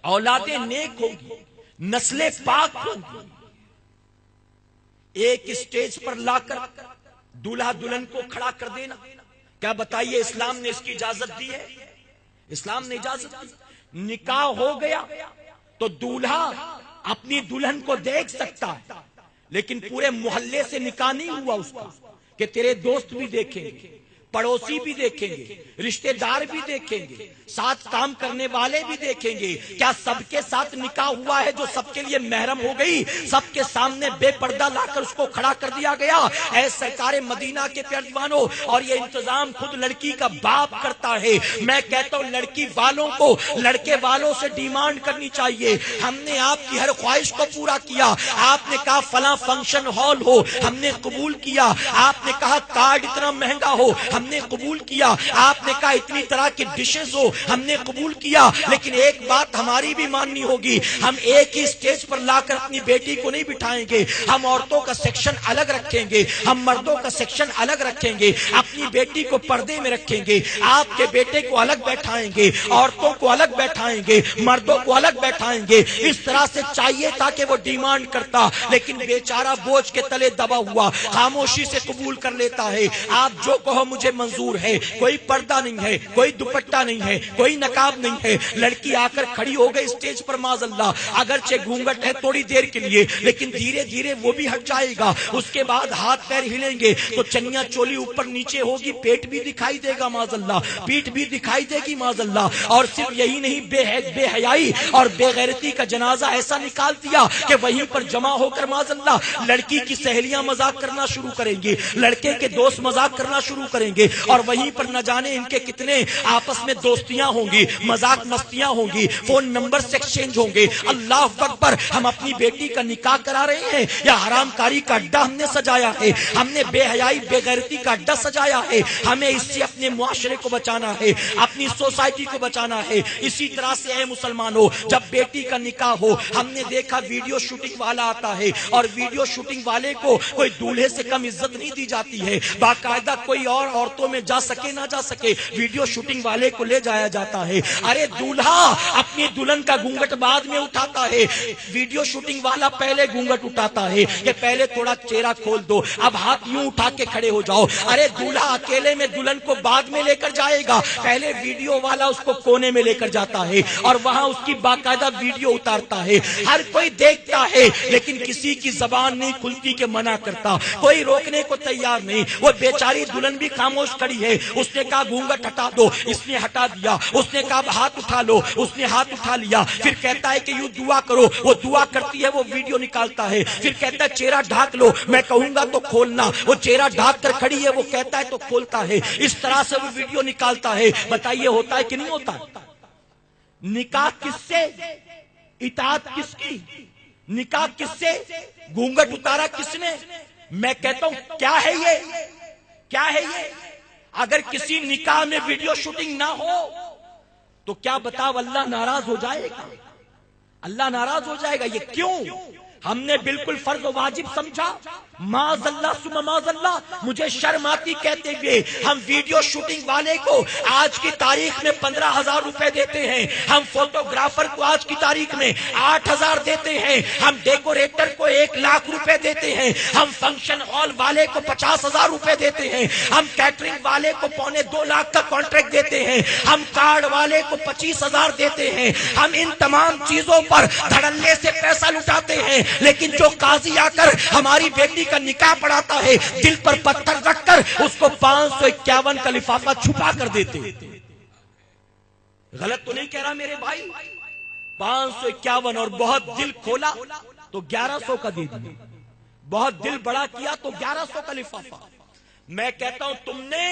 اولادیں نیک ہوگی، نسلیں پاک ہوگی. ایک اسٹیج پر لا کر دولہا دلہن کو کھڑا کر دینا، کیا بتائیے اسلام نے اس کی اجازت دی ہے؟ اسلام نے اجازت دی. نکاح ہو گیا تو دولہا اپنی دلہن کو دیکھ سکتا ہے، لیکن پورے محلے سے نکاح نہیں ہوا اس کا کہ تیرے دوست بھی دیکھیں گے، پڑوسی بھی دیکھیں گے، رشتہ دار بھی دیکھیں گے، ساتھ کام کرنے والے بھی دیکھیں گے. کیا سب کے ساتھ نکاح ہوا ہے جو سب کے لیے محرم ہو گئی؟ سب کے سامنے بے پردہ لا کر اس کو کھڑا کر دیا گیا. اے سرکار مدینہ کے پیروانوں، اور یہ انتظام خود لڑکی کا باپ کرتا ہے. میں کہتا ہوں لڑکی والوں کو لڑکے والوں سے ڈیمانڈ کرنی چاہیے. ہم نے آپ کی ہر خواہش کو پورا کیا. آپ نے کہا فلاں فنکشن ہال ہو، ہم نے قبول کیا. آپ نے کہا کارڈ اتنا مہنگا ہو، ہم نے قبول کیا. آپ نے کہا اتنی طرح کی ڈشز ہو، ہم نے قبول کیا. لیکن ایک بات ہماری بھی ماننی ہوگی، ہم ایک ہی سٹیج پر لا کر اپنی بیٹی کو نہیں بٹھائیں گے. ہم عورتوں کا سیکشن الگ رکھیں گے، ہم مردوں کا سیکشن الگ رکھیں گے. اپنی بیٹی کو پردے میں رکھیں گے، آپ کے بیٹے کو الگ بیٹھائیں گے، عورتوں کو الگ بیٹھائیں گے، مردوں کو الگ بیٹھائیں گے. اس طرح سے چاہیے تاکہ وہ ڈیمانڈ کرتا، لیکن بیچارہ بوجھ کے تلے دبا ہوا خاموشی سے قبول کر لیتا ہے. آپ جو کہو مجھے منظور ہے. کوئی پردہ نہیں ہے، کوئی دوپٹہ نہیں ہے، کوئی نقاب نہیں ہے. لڑکی آ کر کھڑی ہو گئی اسٹیج پر، معاذ اللہ اگرچہ گھونگھٹ ہے تھوڑی دیر کے لیے، لیکن دھیرے دھیرے وہ بھی ہٹ جائے گا. اس کے بعد ہاتھ پیر ہلیں گے تو چنیا چولی اوپر نیچے ہوگی، پیٹ بھی دکھائی دے گا معاذ اللہ، پیٹ بھی دکھائی دے گی معاذ اللہ. اور صرف یہی نہیں، بے حیائی اور بے غیرتی کا جنازہ ایسا نکال دیا کہ وہیں پر جمع ہو کر معاذ اللہ لڑکی کی سہیلیاں مذاق کرنا شروع کریں گے، لڑکے کے دوست مذاق کرنا شروع کریں گے، اور وہیں پر نہ جانے ان کے کتنے آپس میں دوستیاں ہوں گی، مذاق مستیاں ہوں گی، فون نمبر سے ایکسچینج ہوں گے. اللہ اکبر! ہم اپنی بیٹی کا نکاح کرا رہے ہیں یا حرام کاری کا اڈا ہم نے سجایا ہے؟ ہم نے بے حیائی بے غیرتی کا اڈا سجایا ہے. ہمیں اس سے اپنے معاشرے کو بچانا ہے، اپنی سوسائٹی کو بچانا ہے. اسی طرح سے اے مسلمانوں، جب بیٹی کا نکاح ہو، ہم نے دیکھا ویڈیو شوٹنگ والا آتا ہے، اور ویڈیو شوٹنگ والے کو کوئی دولہے سے کم عزت نہیں دی جاتی ہے. باقاعدہ کوئی اور عورتوں میں جا سکے نہ جا سکے، ویڈیو شوٹنگ والے کو لے جایا جاتا ہے. ارے دولہا اپنی دلہن کا گھونگھٹ بعد میں اٹھاتا ہے، ویڈیو شوٹنگ والا پہلے گھونگھٹ اٹھاتا ہے کہ پہلے تھوڑا چہرہ کھول دو، اب ہاتھ یوں اٹھا کے کھڑے ہو جاؤ. ارے دولہا اکیلے میں دلہن کو بعد میں لے کر جائے گا، پہلے ویڈیو والا اس کو کونے میں لے کر جاتا ہے اور وہاں اس کی باقاعدہ ویڈیو اتارتا ہے. ہر کوئی دیکھتا ہے لیکن کسی کی زبان نہیں کھلتی کہ منع کرتا، کوئی روکنے کو تیار نہیں. وہ بیچاری دلہن بھی خاموش کھڑی ہے. اس نے کہا گھونگھٹ ہٹا دو، اس نے ہٹا دیا. اس نے کہا ہاتھ اٹھا لو، اس نے ہاتھ اٹھا لیا. پھر کہتا ہے کہ یوں دعا کرو، وہ دعا کرتی ہے، وہ ویڈیو نکالتا ہے. پھر کہتا ہے چہرہ ڈھانک لو، میں کہوں گا تو کھولنا، وہ چہرہ ڈھانک کر کھڑی ہے، وہ کہتا ہے تو کھولتا ہے. اس طرح سے وہ ویڈیو نکالتا ہے. بتائیے ہوتا ہے کہ نہیں ہوتا؟ نکاح کس سے؟ اطاعت کس کی؟ نکاح کس سے؟ گھونگھٹ اتارا کس نے؟ میں کہتا ہوں کیا ہے یہ؟ کیا ہے یہ؟ اگر کسی نکاح میں ویڈیو شوٹنگ نہ ہو تو کیا بتاؤ اللہ ناراض ہو جائے گا؟ اللہ ناراض ہو جائے گا. یہ کیوں؟ ہم نے بالکل فرض و واجب سمجھا. معاذ اللہ ثم معاذ اللہ، مجھے شرم آتی کہتے ہوئے. ہم ویڈیو شوٹنگ والے کو آج کی تاریخ میں 15,000 روپے دیتے ہیں، ہم فوٹوگرافر کو آج کی تاریخ میں 8,000 دیتے ہیں، ہم ڈیکوریٹر کو 1,00,000 روپے دیتے ہیں، ہم فنکشن ہال والے کو 50,000 روپے دیتے ہیں، ہم کیٹرنگ والے کو 1.25 کا کانٹریکٹ دیتے ہیں، ہم کارڈ والے کو 25,000 دیتے ہیں. ہم ان تمام چیزوں پر دھڑلے سے پیسہ لٹاتے ہیں، لیکن جو قاضی آ کر ہماری بیٹی کا نکاح پڑھاتا ہے دل پر پتھر رکھ کر اس کو 551 کا لفافہ چھپا کر دیتے. غلط تو نہیں کہہ رہا میرے بھائی؟ 551 اور بہت دل کھولا تو 1100 کا دے دیا، بہت دل بڑا کیا تو 1100 کا لفافہ. میں کہتا ہوں تم نے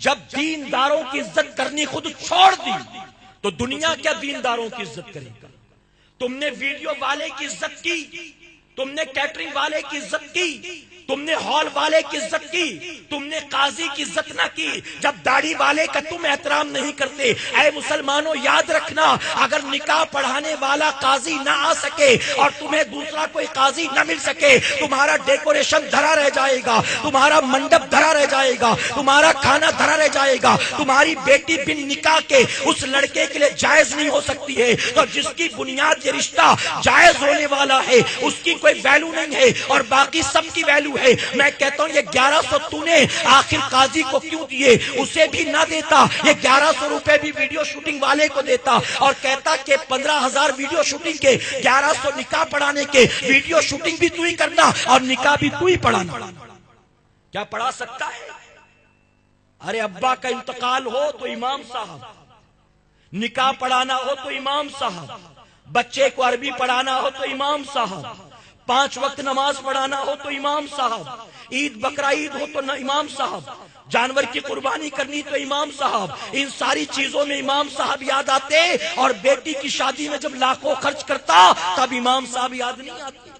جب دینداروں کی عزت کرنی خود چھوڑ دی تو دنیا کیا دینداروں کی عزت کرے گا؟ تم نے ویڈیو والے کی عزت کی تم نے کیٹرنگ والے کی عزت کی، تم نے ہال والے کی عزت کی، تم نے قاضی کی عزت نہ کی، جب داڑھی والے کا تم احترام نہیں کرتے۔ اے مسلمانوں یاد رکھنا، اگر نکاح پڑھانے والا قاضی نہ آ سکے اور تمہیں دوسرا کوئی قاضی نہ مل سکے، تمہارا ڈیکوریشن دھرا رہ جائے گا، تمہارا منڈپ دھرا رہ جائے گا، تمہارا کھانا دھرا رہ جائے گا، تمہاری بیٹی بن نکاح کے اس لڑکے کے لیے جائز نہیں ہو سکتی ہے۔ تو جس کی بنیاد یہ رشتہ جائز ہونے والا ہے اس کی کوئی ویلو نہیں ہے اور باقی سب کی ویلو ہے۔ میں کہتا ہوں یہ 1100 تو نے آخر قاضی کو کیوں دیے؟ اسے بھی نہ دیتا، یہ 1100 روپے بھی ویڈیو شوٹنگ والے کو دیتا اور کہتا کہ 15,000 ویڈیو شوٹنگ کے، 1100 نکاح پڑھانے کے، ویڈیو شوٹنگ بھی تو ہی کرنا اور نکاح بھی تو ہی پڑھانا۔ کیا پڑھا سکتا ہے؟ ارے ابا کا انتقال ہو تو امام صاحب، نکاح پڑھانا ہو تو امام صاحب، بچے کو عربی پڑھانا ہو تو امام صاحب، 5 وقت نماز پڑھانا ہو تو امام صاحب، عید بقرہ عید ہو تو امام صاحب، جانور کی قربانی کرنی تو امام صاحب۔ ان ساری چیزوں میں امام صاحب یاد آتے اور بیٹی کی شادی میں جب لاکھوں خرچ کرتا تب امام صاحب یاد نہیں آتے۔